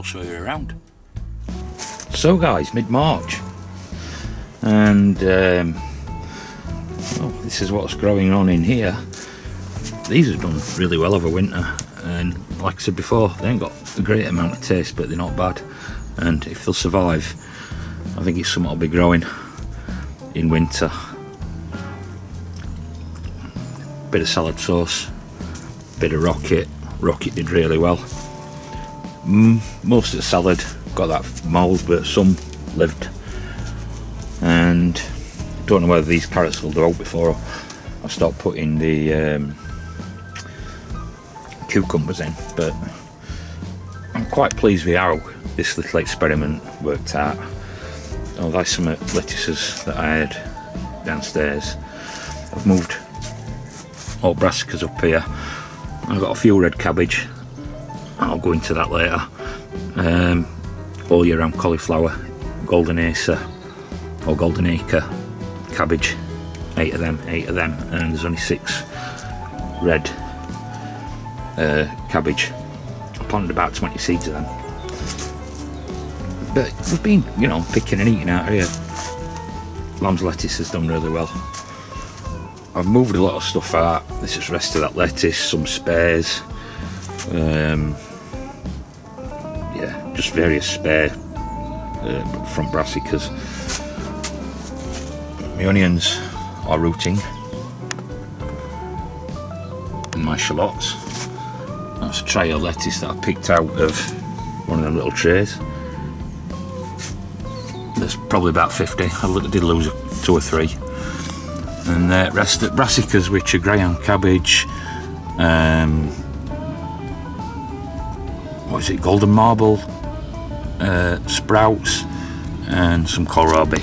I'll show you around. So guys, mid-March, and well, this is what's growing on in here. These have done really well over winter, and like I said before, they ain't got a great amount of taste, but they're not bad, and if they'll survive, I think it's something I'll be growing in winter. Bit of salad sauce, bit of rocket did really well. Most of the salad got that mould, but some lived, and don't know whether these carrots will do out before I start putting the cucumbers in, but I'm quite pleased with how this little experiment worked out. Oh, that's some lettuces that I had downstairs. I've moved all brassicas up here. I've got a few red cabbage, I'll go into that later. All year round cauliflower, golden acre cabbage, 8 of them, and there's only 6 red cabbage. I planted about 20 seeds of them, but we've been, you know, picking and eating out here. Lamb's lettuce has done really well. I've moved a lot of stuff out. This is the rest of that lettuce, some spares, yeah, just various spare from brassicas. My onions are rooting, and my shallots. That's a tray of lettuce that I picked out of one of them little trays. There's probably about 50. I did lose 2 or 3. And the rest of brassicas, which are greyhound cabbage, what is it, golden marble, sprouts, and some kohlrabi.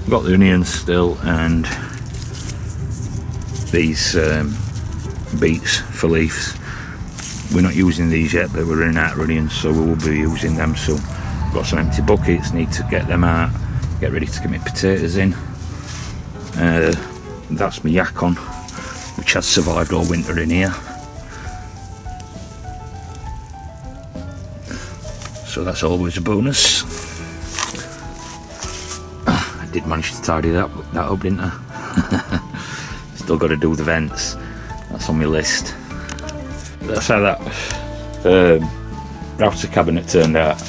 Got the onions still, and these beets for leaves. We're not using these yet, but we're running out of onions, so we will be using them soon. Got some empty buckets, need to get them out, get ready to get my potatoes in. That's my yacon, which has survived all winter in here. So that's always a bonus. I did manage to tidy that up, didn't I? Still got to do the vents. That's on my list. That's how that router cabinet turned out.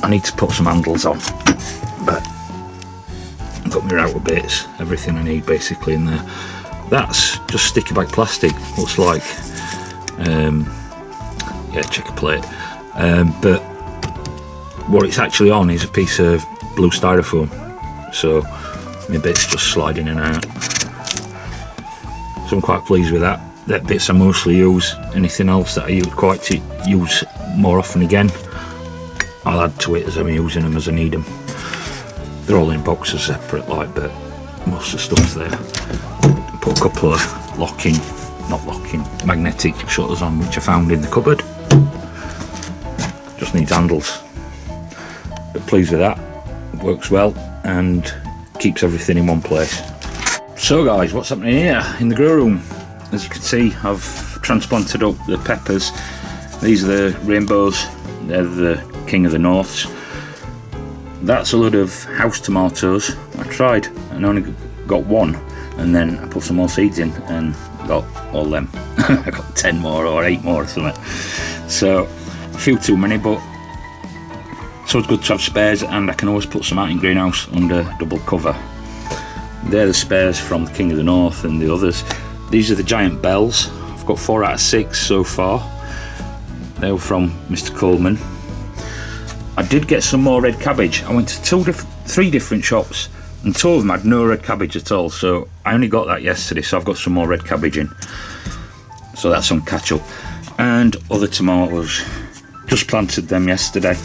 I need to put some handles on, but I've got my router bits, everything I need basically in there. That's just sticky back plastic, looks like. Yeah, checker plate. But what it's actually on is a piece of blue styrofoam, so my bit's just sliding in and out. So I'm quite pleased with that. That bits I mostly use. Anything else that I use more often again, I'll add to it as I'm using them, as I need them. They're all in boxes separate, like, but most of the stuff's there. Put a couple of magnetic shutters on, which I found in the cupboard. Just needs handles. But pleased with that. It works well and keeps everything in one place. So guys, what's happening here in the grow room? As you can see, I've transplanted up the peppers. These are the rainbows. They're the king of the norths. That's a load of house tomatoes. I tried and only got 1, and then I put some more seeds in and got all them. I got 10 more or 8 more or something. So a few too many, but so it's good to have spares, and I can always put some out in greenhouse under double cover. They're the spares from the King of the North and the others. These are the giant bells. I've got 4 out of 6 so far. They were from Mr. Coleman. I did get some more red cabbage. I went to 3 different shops, and 2 of them had no red cabbage at all, so I only got that yesterday, so I've got some more red cabbage in. So that's on catch up. And other tomatoes, just planted them yesterday.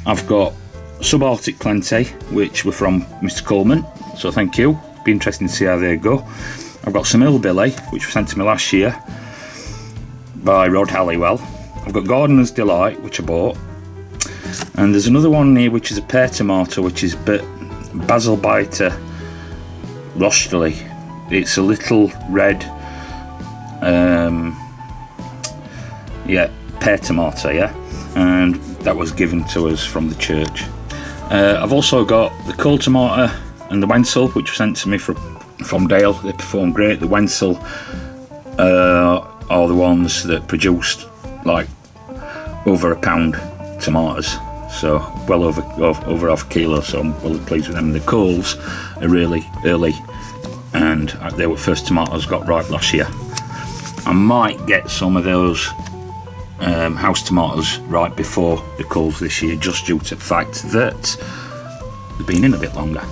I've got subarctic plenty, which were from Mr. Coleman, so thank you. Be interesting to see how they go. I've got some hillbilly, which was sent to me last year by Rod Halliwell. I've got Gardener's Delight, which I bought. And there's another one here, which is a pear tomato, which is Basilbiter Rosterly. It's a little red, yeah, pear tomato, yeah. and that was given to us from the church. I've also got the cold tomato and the Wenzel, which were sent to me from Dale. They performed great. The Wenzel are the ones that produced like over a pound tomatoes, so well over half a kilo, so I'm well pleased with them. The coals are really early, and they were first tomatoes got ripe last year. I might get some of those house tomatoes right before the coals this year, just due to the fact that they've been in a bit longer.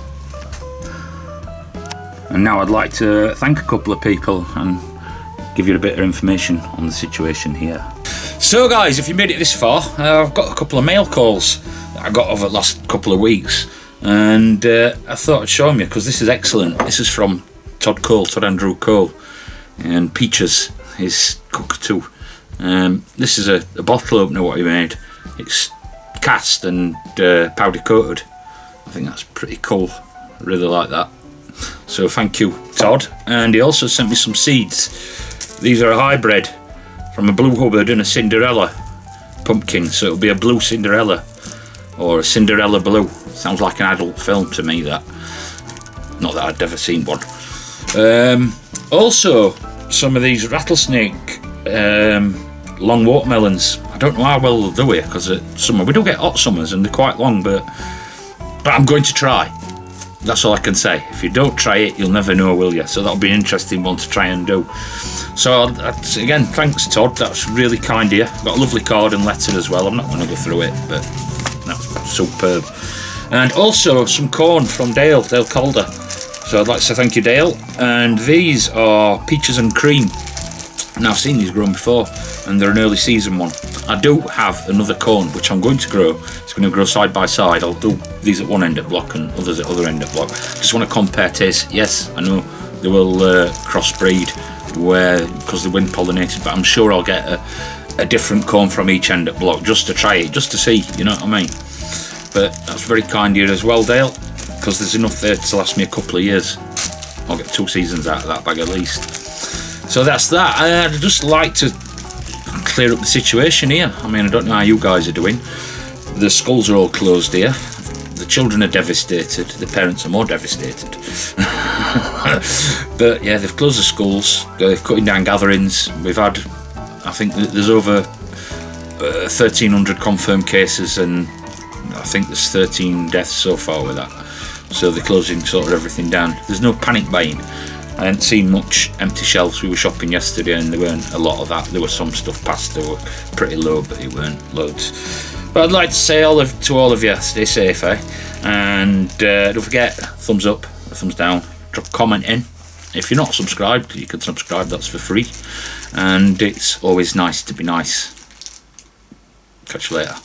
And now I'd like to thank a couple of people and give you a bit of information on the situation here. So guys, if you made it this far, I've got a couple of mail calls that I got over the last couple of weeks, and I thought I'd show them you because this is excellent. This is from Todd Andrew Cole, and Peaches, his cockatoo. This is a bottle opener what he made. It's cast and powder coated. I think that's pretty cool. I really like that. So thank you, Todd. And he also sent me some seeds. These are a hybrid from a blue hubbard and a Cinderella pumpkin. So it'll be a blue Cinderella or a Cinderella blue. Sounds like an adult film to me, that. Not that I'd ever seen one. Also, some of these rattlesnake long watermelons. I don't know how well they'll do it because summer we do get hot summers and they're quite long, but I'm going to try. That's all I can say. If you don't try it, you'll never know, will you? So that'll be an interesting one to try and do. So again, thanks Todd, that's really kind of you. I've got a lovely card and letter as well. I'm not going to go through it, but that's superb. And also some corn from Dale Calder. So I'd like to say thank you, Dale. And these are peaches and cream. Now I've seen these grown before, and they're an early season one. I do have another corn which I'm going to grow. It's going to grow side by side. I'll do these at one end of block and others at other end of block. Just want to compare tastes. Yes, I know they will crossbreed because they're wind pollinated, but I'm sure I'll get a different corn from each end of block just to try it, just to see. You know what I mean? But that's very kind of you as well, Dale, because there's enough there to last me a couple of years. I'll get 2 seasons out of that bag at least. So that's that. I'd just like to clear up the situation here. I mean, I don't know how you guys are doing. The schools are all closed here. The children are devastated. The parents are more devastated. But yeah, they've closed the schools. They're cutting down gatherings. We've had, I think there's over 1,300 confirmed cases, and I think there's 13 deaths so far with that. So they're closing sort of everything down. There's no panic buying. I hadn't seen much empty shelves. We were shopping yesterday and there weren't a lot of that. There was some stuff past, they were pretty low, but it weren't loads. But I'd like to say to all of you, stay safe, and don't forget, thumbs up, thumbs down, drop a comment in. If you're not subscribed, you can subscribe, that's for free, and it's always nice to be nice. Catch you later.